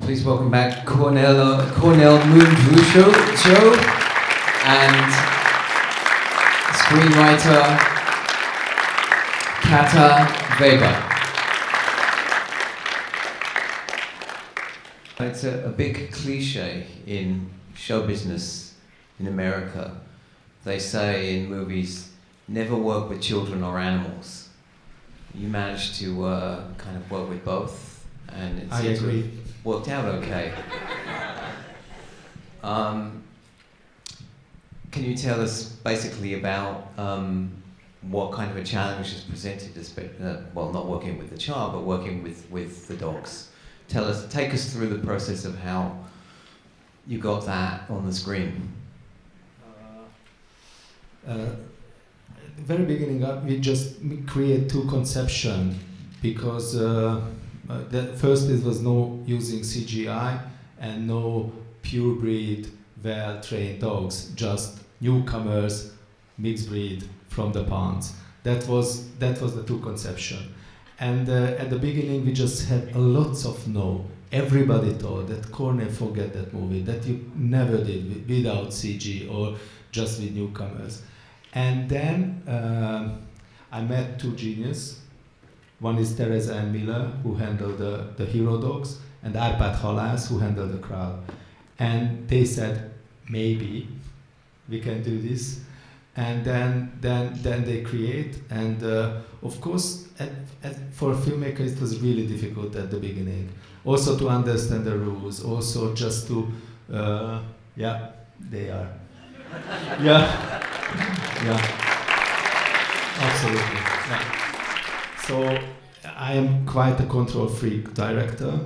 Please welcome back Kornél Mundruczó and screenwriter Kata Wébe. It's a big cliche in show business in America. They say in movies, never work with children or animals. You managed to kind of work with both, and it seems to have worked out okay. Can you tell us basically about what kind of a challenge is presented, well, not working with the child, but working with the dogs? Take us through the process of how you got that on the screen. At the very beginning, we just create two conceptions because first it was no using CGI and no pure breed, well-trained dogs, just newcomers, mixed breed from the ponds. That was the two conceptions. And at the beginning, we just had lots of no. Everybody thought that Kornél forget that movie, that you never did without CG or just with newcomers. And then I met two geniuses. One is Teresa and Miller, who handled the hero dogs, and Árpád Halász, who handled the crowd. And they said, maybe we can do this. And then they create, and of course, for a filmmaker, it was really difficult at the beginning. Also to understand the rules, also just to, yeah, they are. Yeah, yeah, absolutely. Yeah. So I am quite a control freak director,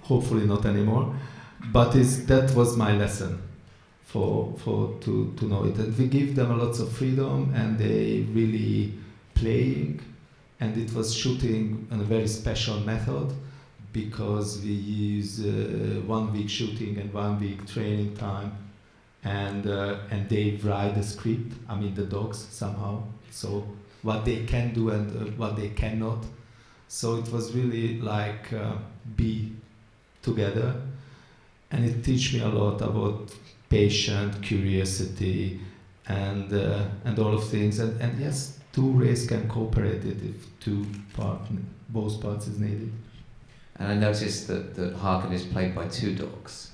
hopefully not anymore, but that was my lesson. To know it, and we give them lots of freedom, and they really playing, and it was shooting in a very special method because we use 1 week shooting and 1 week training time, and they write the script. I mean the dogs somehow, so what they can do and what they cannot. So it was really like be together, and it teach me a lot about patient, curiosity, and all of things, and yes, two races can cooperate if both parts is needed. And I noticed that Hagen is played by two dogs.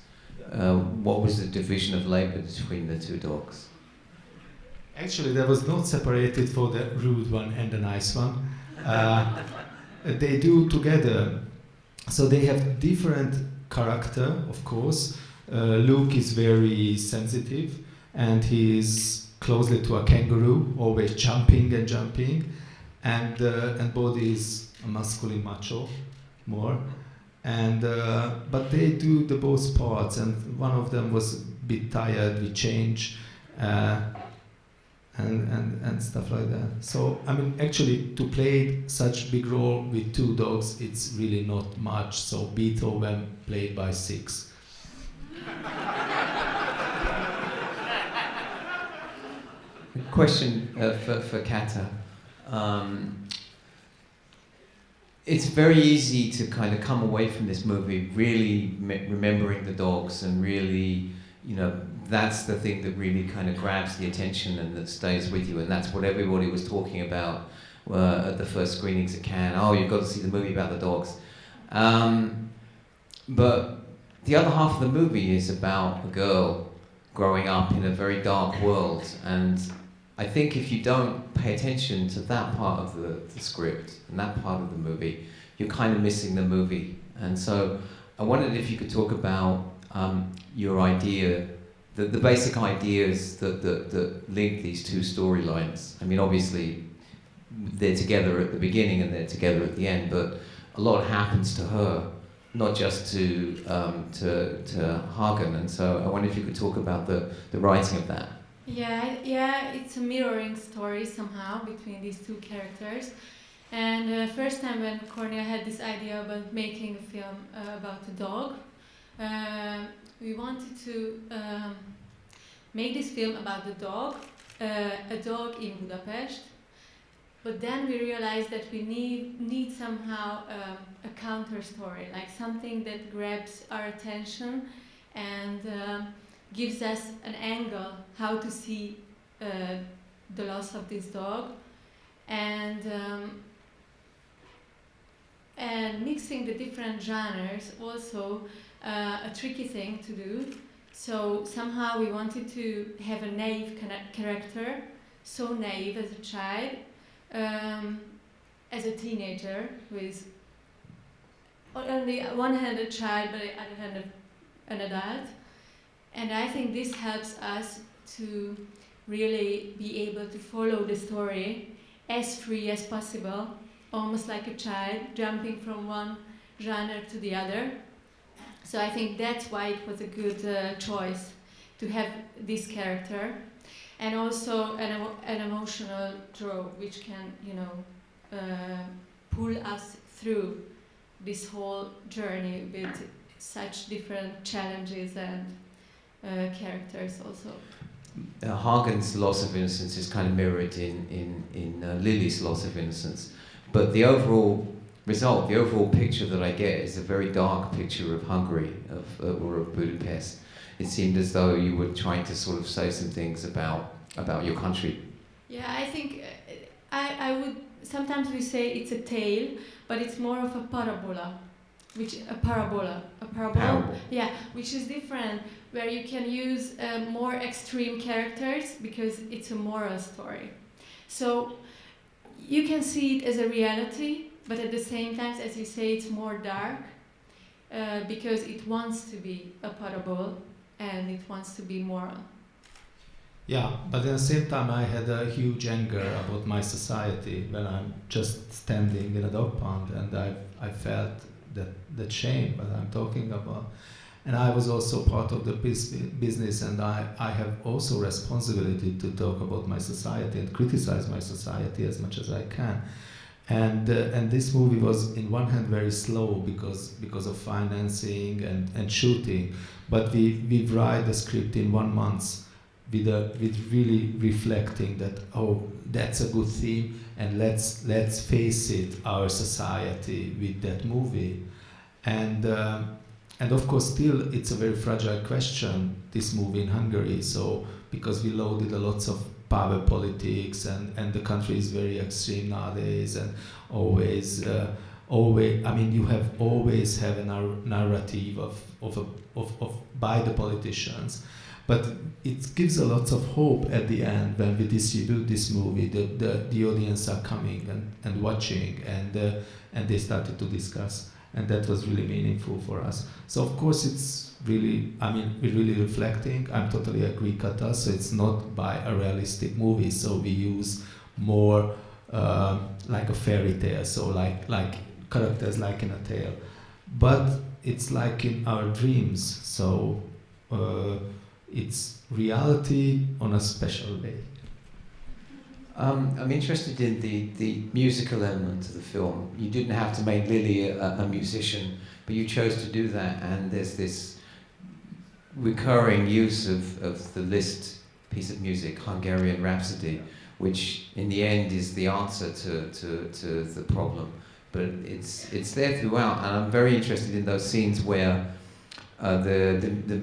What was the division of labor between the two dogs? Actually, there was not separated for the rude one and the nice one. They do together, so they have different character, of course. Luke is very sensitive, and he is closely to a kangaroo, always jumping, and Bodhi is a masculine macho, more, and but they do the both parts, and one of them was a bit tired. We change, and stuff like that. So I mean, actually, to play such big role with two dogs, it's really not much. So Beethoven played by 6. Question for Kata. It's very easy to kind of come away from this movie really remembering the dogs, and really, that's the thing that really kind of grabs the attention and that stays with you, and that's what everybody was talking about at the first screenings at Cannes. Oh, you've got to see the movie about the dogs. But the other half of the movie is about a girl growing up in a very dark world, and I think if you don't pay attention to that part of the script and that part of the movie, you're kind of missing the movie. And so I wondered if you could talk about your idea, the basic ideas that link these two storylines. I mean, obviously, they're together at the beginning and they're together at the end, but a lot happens to her, not just to Hagen, and so I wonder if you could talk about the writing of that. Yeah, it's a mirroring story somehow between these two characters. And first time when Kornél had this idea about making a film about a dog, we wanted to make this film about the dog, a dog in Budapest, But then we realized that we need somehow a counter story, like something that grabs our attention and gives us an angle how to see the loss of this dog, and mixing the different genres also a tricky thing to do. So somehow we wanted to have a naive character, so naive as a child, as a teenager, who is on the one hand a child, but on the other hand an adult. And I think this helps us to really be able to follow the story as free as possible, almost like a child, jumping from one genre to the other. So I think that's why it was a good choice to have this character, and also an emotional draw, which can, pull us through this whole journey with such different challenges and characters also. Hagen's loss of innocence is kind of mirrored in Lily's loss of innocence, but the overall result, the overall picture that I get is a very dark picture of Hungary, or of Budapest. It seemed as though you were trying to sort of say some things about your country. Yeah, I think I would, sometimes we say it's a tale, but it's more of a parabola, Parable. yeah, which is different, where you can use more extreme characters because it's a moral story. So you can see it as a reality, but at the same time, as you say, it's more dark because it wants to be a parable and it wants to be moral. Yeah, but at the same time I had a huge anger about my society when I'm just standing in a dog pond, and I felt that shame that I'm talking about. And I was also part of the business, and I have also responsibility to talk about my society and criticize my society as much as I can. And this movie was, in one hand, very slow because of financing and shooting, but we write the script in 1 month with really reflecting that, oh, that's a good theme, and let's face it, our society with that movie. And of course, still, it's a very fragile question, this movie in Hungary. So because we loaded a lot of power politics, and the country is very extreme nowadays, and always, I mean, you have always have a narrative of by the politicians, but it gives a lot of hope at the end when we distribute this movie. The audience are coming and watching, and they started to discuss, and that was really meaningful for us. So of course it's really, I mean, we're really reflecting. I'm totally agree, Kata. So it's not by a realistic movie. So we use more like a fairy tale. So like characters like in a tale, but it's like in our dreams. So it's reality on a special way. I'm interested in the musical element of the film. You didn't have to make Lily a musician, but you chose to do that, and there's this recurring use of the Liszt piece of music, Hungarian Rhapsody, which in the end is the answer to the problem. But it's there throughout, and I'm very interested in those scenes where the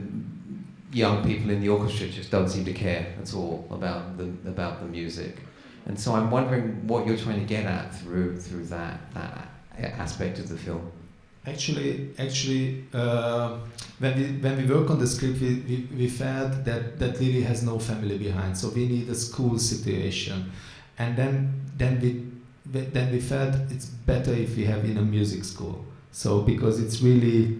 young people in the orchestra just don't seem to care at all about the music. And so I'm wondering what you're trying to get at through that aspect of the film. Actually, when we work on the script, we felt that Lily has no family behind, so we need a school situation, and then we felt it's better if we have in a music school. So because it's really,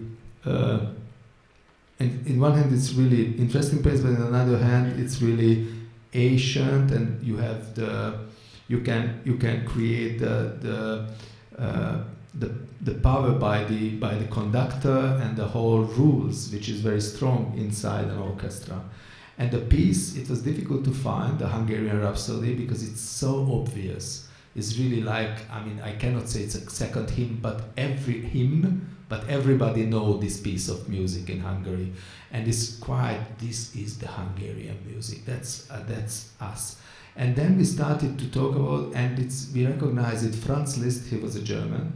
in one hand it's really interesting place, but on the other hand it's really ancient, and you have you can create the power by the conductor and the whole rules, which is very strong inside an orchestra. And the piece, it was difficult to find the Hungarian Rhapsody because it's so obvious. It's really like, I mean, I cannot say it's a second hymn, but everybody know this piece of music in Hungary, and it's quite, this is the Hungarian music. That's us. And then we started to talk about, and we recognized it. Franz Liszt, he was a German,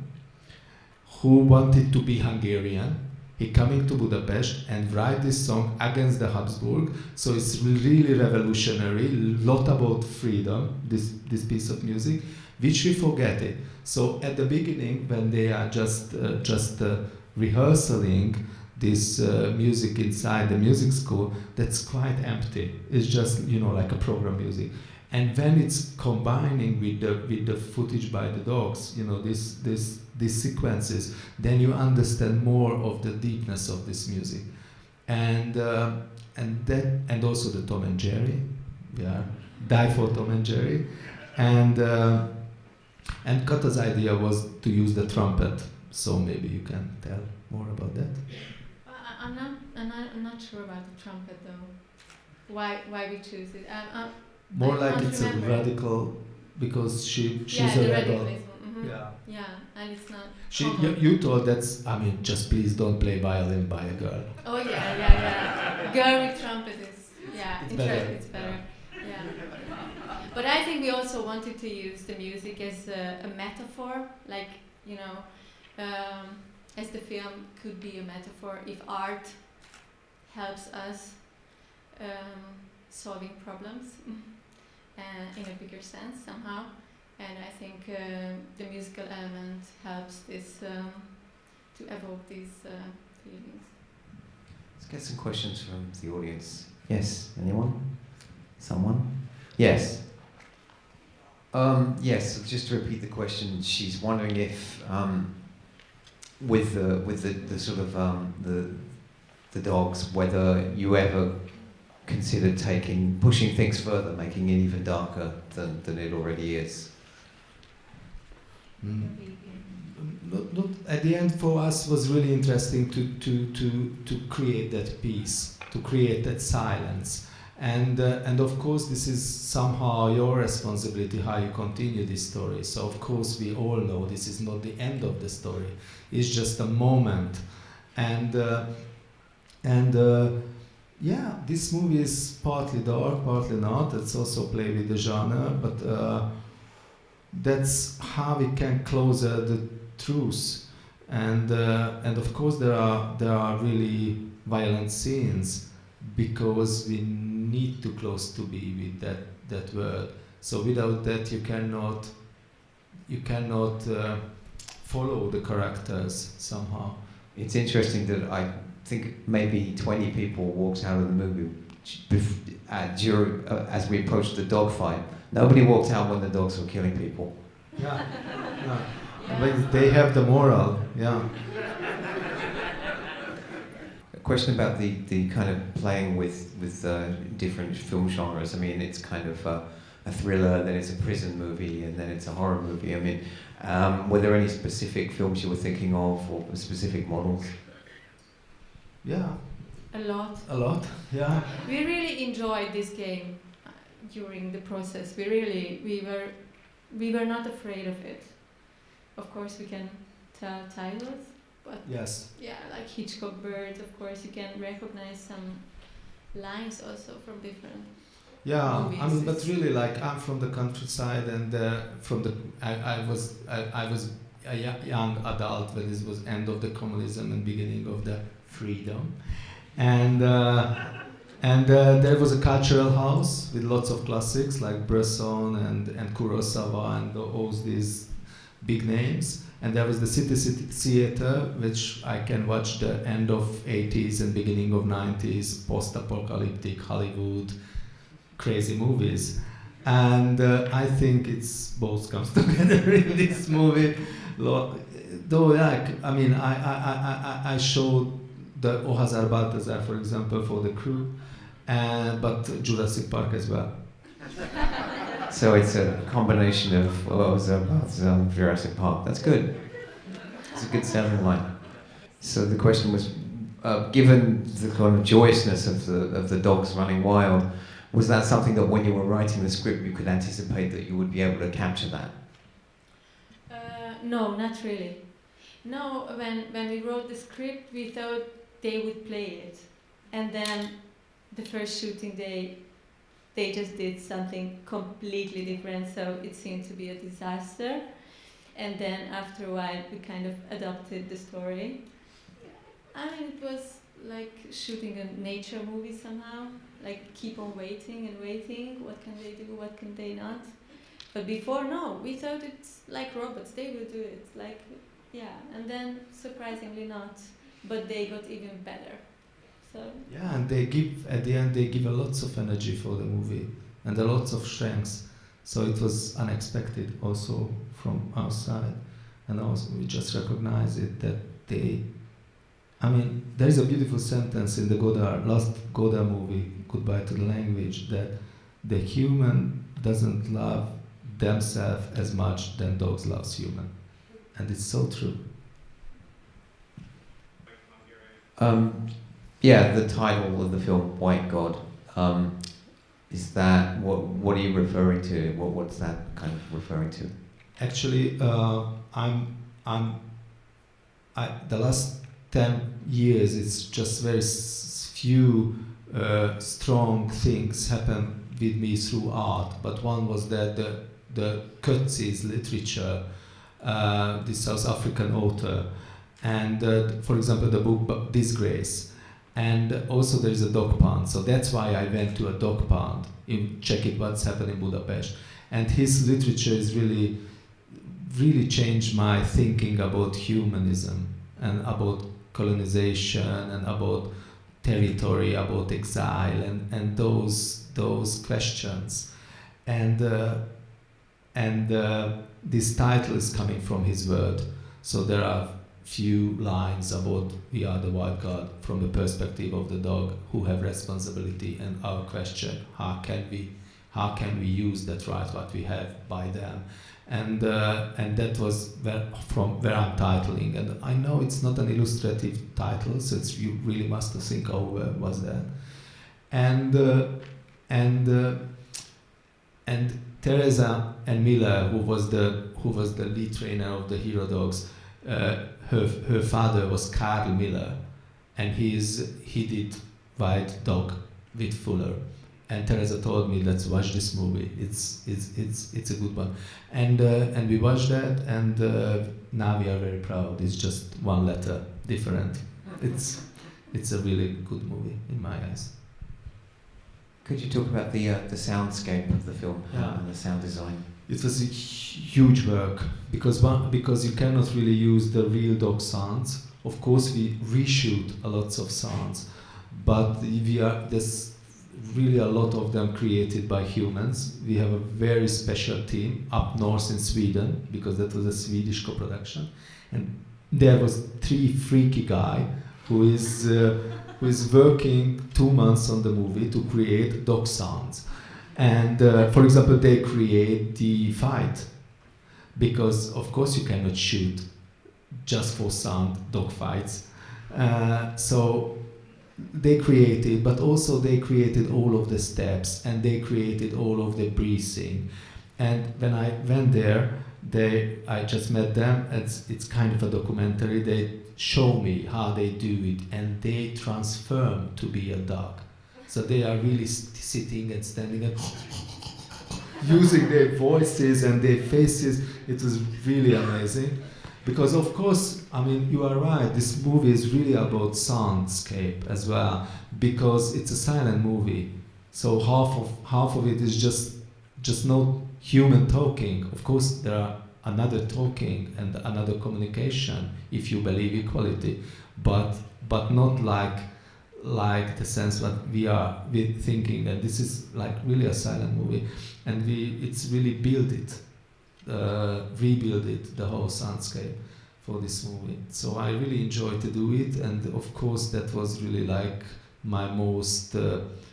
who wanted to be Hungarian. He coming to Budapest and write this song against the Habsburg. So it's really revolutionary, lot about freedom, this piece of music, which we forget it. So at the beginning, when they are just rehearsing this music inside the music school, that's quite empty. It's just, you know, like a program music. And when it's combining with the footage by the dogs, you know, these sequences, then you understand more of the deepness of this music, and also the Tom and Jerry, yeah, die for Tom and Jerry, and Kata's idea was to use the trumpet. So maybe you can tell more about that. I'm not sure about the trumpet though. Why we choose it? More I like can't it's remember. a radical, because she's yeah, a the rebel. radicalism. Mhm. Yeah. Yeah, and it's not. You, common. you told that's, I mean, just please don't play violin by a girl. Oh yeah. Girl with trumpet is It's better. It's better. Yeah. But I think we also wanted to use the music as a metaphor, like, you know, as the film could be a metaphor if art helps us solving problems in a bigger sense somehow. And I think the musical element helps this to evoke these feelings. Let's get some questions from the audience. Yes, anyone? Someone? Yes. Yes, just to repeat the question, she's wondering if with the sort of the dogs, whether you ever considered pushing things further, making it even darker than it already is. Not at the end, for us was really interesting to create that peace, to create that silence, and of course this is somehow your responsibility how you continue this story. So of course we all know this is not the end of the story; it's just a moment, and yeah, this movie is partly dark, partly not. It's also play with the genre, but that's how we can close the truth. And of course there are really violent scenes because we need to close to be with that word. So without that you cannot follow the characters somehow. It's interesting that I think maybe 20 people walked out of the movie as we approached the dog fight. Nobody walked out when the dogs were killing people. Yeah. But they have the moral, yeah. A question about the kind of playing with different film genres. I mean, it's kind of a thriller, then it's a prison movie, and then it's a horror movie. I mean, were there any specific films you were thinking of, or specific models? Yeah. A lot, yeah. We really enjoyed this game during the process. We were not afraid of it. Of course, we can tell titles, but Yes. yeah, like Hitchcock Birds. Of course, you can recognize some lines also from different. Yeah, movies. I mean, but really, like, I'm from the countryside, and I was a young adult when this was end of the communism and beginning of the freedom, and there was a cultural house with lots of classics like Bresson and Kurosawa and all these big names, and there was the City Theater, which I can watch the end of 80s and beginning of 90s post-apocalyptic Hollywood crazy movies, and I think it's both comes together in this movie. Though, like, I mean, I showed the O Hazar Baltazar, for example, for the crew, but Jurassic Park as well. So it's a combination of Jurassic Park. That's good. It's a good sounding line. So the question was, given the kind of joyousness of the dogs running wild, was that something that when you were writing the script you could anticipate that you would be able to capture that? No, not really. No, when we wrote the script, we thought they would play it, and then the first shooting day, they just did something completely different, so it seemed to be a disaster. And then after a while, we kind of adopted the story. I mean, it was like shooting a nature movie somehow. Like, keep on waiting and waiting. What can they do? What can they not? But before, no, we thought it's like robots. They will do it. Like, yeah. And then, surprisingly not. But they got even better. So. Yeah, and at the end, they give a lots of energy for the movie and a lots of strengths. So it was unexpected also from our side. And also we just recognize it that there is a beautiful sentence in the last Godard movie, Goodbye to the Language, that the human doesn't love themselves as much than dogs loves human. And it's so true. Yeah, the title of the film, White God, is that, what are you referring to? What's that kind of referring to? Actually, the last 10 years, it's just very few strong things happen with me through art. But one was that the Coetzee's literature, the South African author, and for example the book Disgrace. And also there is a dog pound, so that's why I went to a dog pound in checking what's happened in Budapest. And his literature is really changed my thinking about humanism and about colonization and about territory, about exile and those questions. And this title is coming from his word. So there are few lines about we are the white God from the perspective of the dog who have responsibility, and our question, how can we use that right what we have by them, and that was from where I'm titling. And I know it's not an illustrative title, so you really must think over was that. And Teresa and Miller, who was the lead trainer of the Hero Dogs, her father was Karl Miller, and he did White Dog with Fuller. And Teresa told me, let's watch this movie. It's a good one, and we watched that, and now we are very proud. It's just one letter different. It's a really good movie in my eyes. Could you talk about the soundscape of the film and the sound design? It was a huge work because you cannot really use the real dog sounds. Of course, we reshoot a lot of sounds, but there's really a lot of them created by humans. We have a very special team up north in Sweden, because that was a Swedish co-production, and there was 3 freaky guy who is working 2 months on the movie to create dog sounds. And for example, they create the fight, because of course you cannot shoot just for sound dog fights. So they created, but also they created all of the steps, and they created all of the breathing. And when I went there, I just met them. It's kind of a documentary. They show me how they do it, and they transform to be a dog. So they are really sitting and standing and using their voices and their faces. It was really amazing. Because of course, I mean, you are right, this movie is really about soundscape as well, because it's a silent movie. So half of it is just no human talking. Of course, there are another talking and another communication if you believe equality, but not like the sense what we're thinking, and this is like really a silent movie, and it's really rebuild it, the whole soundscape for this movie. So I really enjoyed to do it, and of course that was really like my most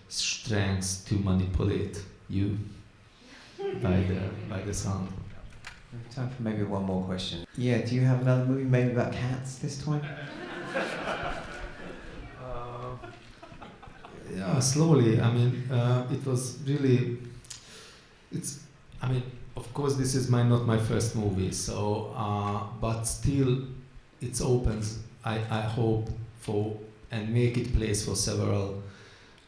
strength to manipulate you by the sound. We have time for maybe one more question. Yeah, do you have another movie maybe about cats this time? Yeah, slowly. I mean, it was really. I mean, of course, this is not my first movie. So, but still, it opens. I hope for and make it place for several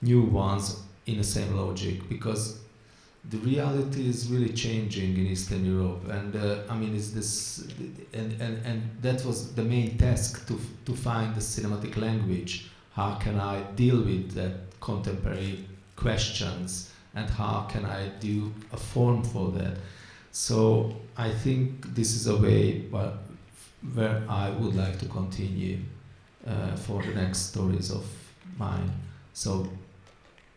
new ones in the same logic, because the reality is really changing in Eastern Europe, and I mean, is this, and that was the main task to find the cinematic language. How can I deal with that contemporary questions, and how can I do a form for that? So I think this is a way where I would like to continue for the next stories of mine. So,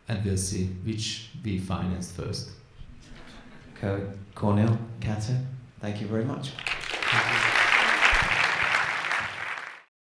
and we'll see which we finance first. Kornél, Kata, thank you very much. Thank you.